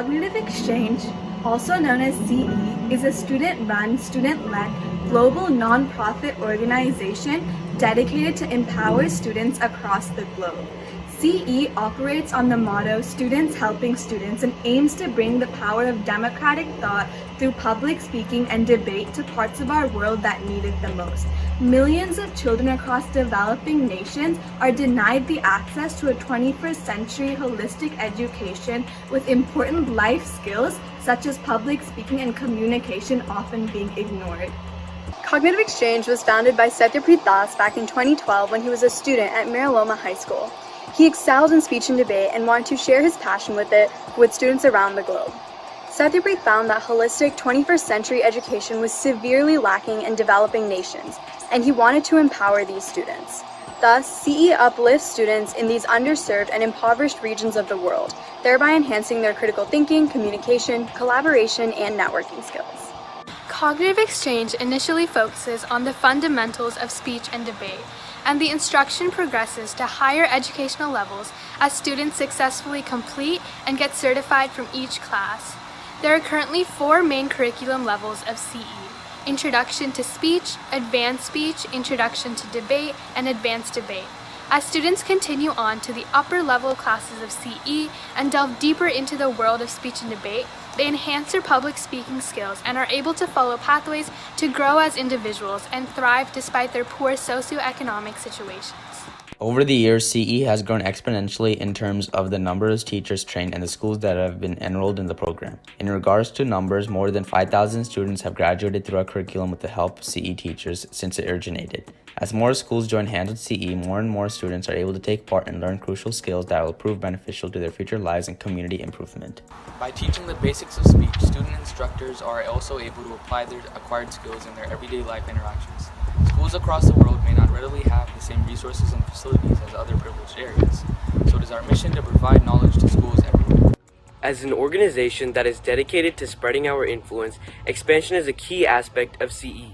Cognitive Exchange, also known as CE, is a student-run, student-led, global nonprofit organization dedicated to empower students across the globe. CE operates on the motto "Students Helping Students" and aims to bring the power of democratic thought through public speaking and debate to parts of our world that need it the most. Millions of children across developing nations are denied the access to a 21st century holistic education, with important life skills such as public speaking and communication often being ignored. Cognitive Exchange was founded by Satyapreet Das back in 2012 when he was a student at Mariloma High School. He excelled in speech and debate and wanted to share his passion with it with students around the globe. Satyapreet found that holistic 21st century education was severely lacking in developing nations, and he wanted to empower these students. Thus, CE uplifts students in these underserved and impoverished regions of the world, thereby enhancing their critical thinking, communication, collaboration, and networking skills. Cognitive Exchange initially focuses on the fundamentals of speech and debate, and the instruction progresses to higher educational levels as students successfully complete and get certified from each class. There are currently 4 main curriculum levels of CE: Introduction to Speech, Advanced Speech, Introduction to Debate, and Advanced Debate. As students continue on to the upper level classes of CE and delve deeper into the world of speech and debate, they enhance their public speaking skills and are able to follow pathways to grow as individuals and thrive despite their poor socioeconomic situations. Over the years, CE has grown exponentially in terms of the number of teachers trained and the schools that have been enrolled in the program. In regards to numbers, more than 5,000 students have graduated through our curriculum with the help of CE teachers since it originated. As more schools join hands with CE, more and more students are able to take part and learn crucial skills that will prove beneficial to their future lives and community improvement. By teaching the basics of speech, student instructors are also able to apply their acquired skills in their everyday life interactions. Schools across the world may not readily have the same resources and facilities as other privileged areas, so it is our mission to provide knowledge to schools everywhere. As an organization that is dedicated to spreading our influence, expansion is a key aspect of CE.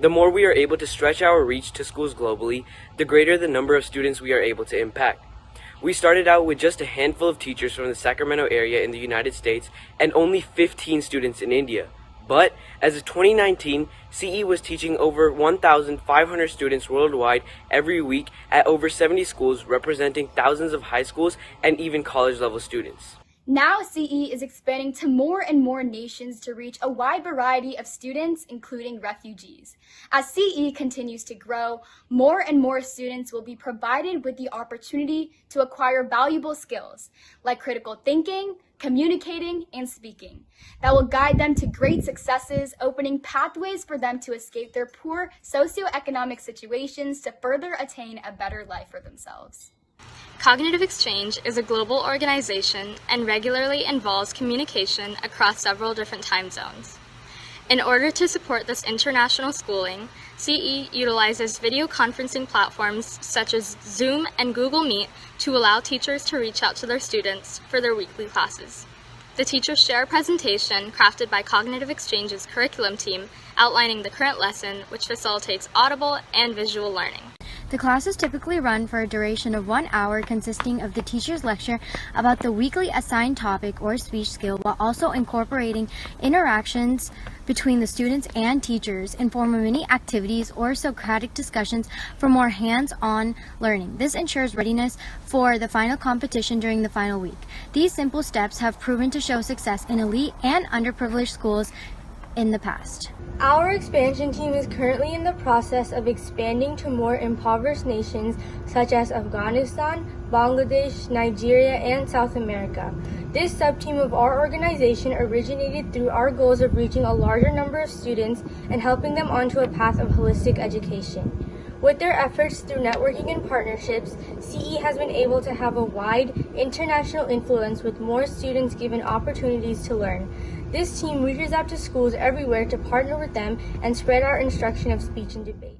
The more we are able to stretch our reach to schools globally, the greater the number of students we are able to impact. We started out with just a handful of teachers from the Sacramento area in the United States and only 15 students in India. But as of 2019, CE was teaching over 1,500 students worldwide every week at over 70 schools, representing thousands of high schools and even college-level students. Now CE is expanding to more and more nations to reach a wide variety of students, including refugees. As CE continues to grow, more and more students will be provided with the opportunity to acquire valuable skills like critical thinking, communicating, and speaking that will guide them to great successes, opening pathways for them to escape their poor socioeconomic situations to further attain a better life for themselves. Cognitive Exchange is a global organization and regularly involves communication across several different time zones. In order to support this international schooling, CE utilizes video conferencing platforms such as Zoom and Google Meet to allow teachers to reach out to their students for their weekly classes. The teachers share a presentation crafted by Cognitive Exchange's curriculum team outlining the current lesson, which facilitates audible and visual learning. The classes typically run for a duration of 1 hour, consisting of the teacher's lecture about the weekly assigned topic or speech skill, while also incorporating interactions between the students and teachers in form of mini activities or Socratic discussions for more hands-on learning. This ensures readiness for the final competition during the final week. These simple steps have proven to show success in elite and underprivileged schools in the past. Our expansion team is currently in the process of expanding to more impoverished nations such as Afghanistan, Bangladesh, Nigeria, and South America. This sub-team of our organization originated through our goals of reaching a larger number of students and helping them onto a path of holistic education. With their efforts through networking and partnerships, CE has been able to have a wide international influence with more students given opportunities to learn. This team reaches out to schools everywhere to partner with them and spread our instruction of speech and debate.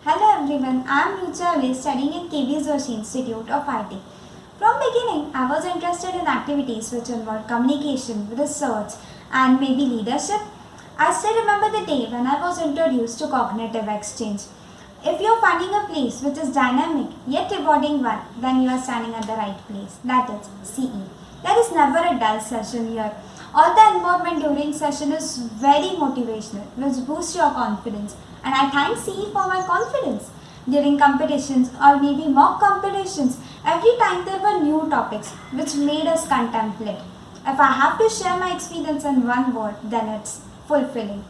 Hello everyone, I am Rucha Ali, studying in KV Joshi Institute of IT. From beginning, I was interested in activities which involved communication, research, and maybe leadership. I still remember the day when I was introduced to cognitive exchange. If you're finding a place which is dynamic yet rewarding one, then you are standing at the right place. That is CE. There is never a dull session here. All the involvement during session is very motivational, which boosts your confidence. And I thank CE for my confidence. During competitions or maybe mock competitions, every time there were new topics which made us contemplate. If I have to share my experience in one word, then it's fulfilling.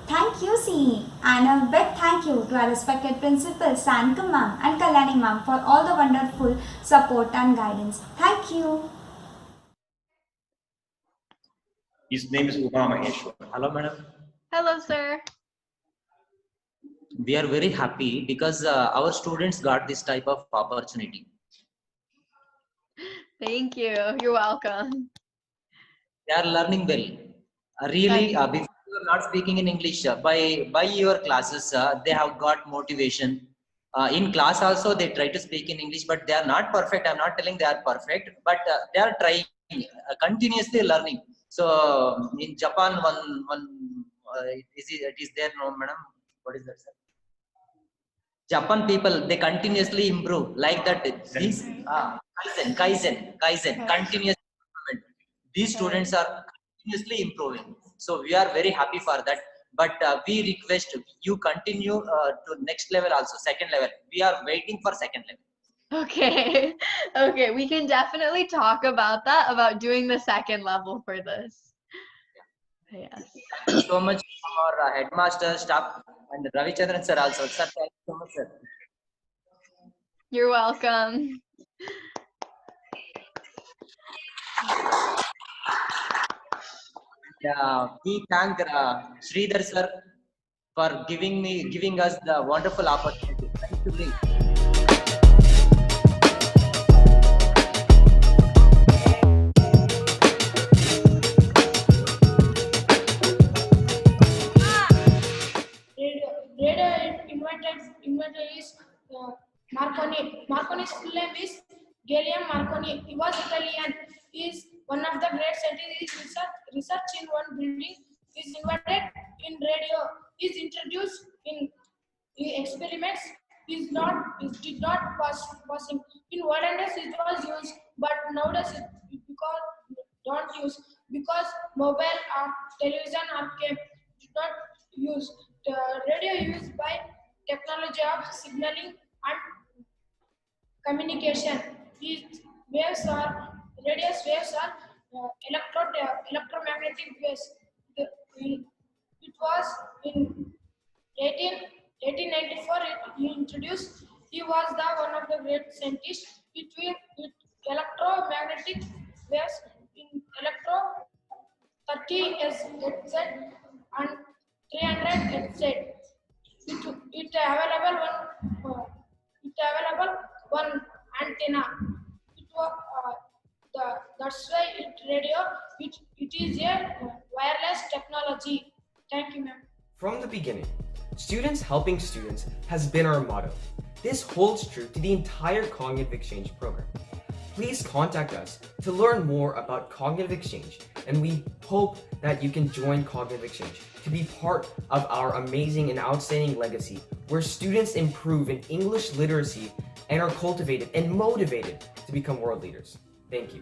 Thank you, CE, and a big thank you to our respected principals, Sankam ma'am and Kalyani ma'am for all the wonderful support and guidance. Thank you. His name is Uma Maheshwar. Hello, madam. Hello, sir. We are very happy because our students got this type of opportunity. Thank you. You're welcome. They are learning well. Really, before you are not speaking in English, by your classes, they have got motivation. In class also, they try to speak in English, but they are not perfect. I'm not telling they are perfect, but they are trying, continuously learning. So in Japan, it is there, no, madam? What is that, sir? Japan people, they continuously improve like that. These Kaizen, continuous improvement. These students are continuously improving. So we are very happy for that. But we request you continue to next level also, second level. We are waiting for second level. Okay. Okay, we can definitely talk about that, about doing the second level for this. Yes. Thank you so much for our headmaster, staff, and Ravichandran sir also. Sir, thank you so much, sir. You're welcome. We thank Sridhar sir for giving us the wonderful opportunity. Thank you. Inventor is Marconi. Marconi's full name is Guglielmo Marconi. He was Italian. He is one of the great scientists. Research in one building. He is invented in radio. He is introduced in experiments. He did not passing. In olden days it was used, but nowadays it don't use because mobile or television or came did not use. The radio used by technology of signaling and communication. These waves are radio waves are electromagnetic waves. It was in 1894 he introduced. He was one of the great scientists. With electromagnetic waves in electro 30 Hz and 300 Hz. It available one antenna. That's why it is a wireless technology. Thank you, ma'am. From the beginning, students helping students has been our motto. This holds true to the entire Cognitive Exchange program. Please contact us to learn more about Cognitive Exchange, and we hope that you can join Cognitive Exchange to be part of our amazing and outstanding legacy, where students improve in English literacy and are cultivated and motivated to become world leaders. Thank you.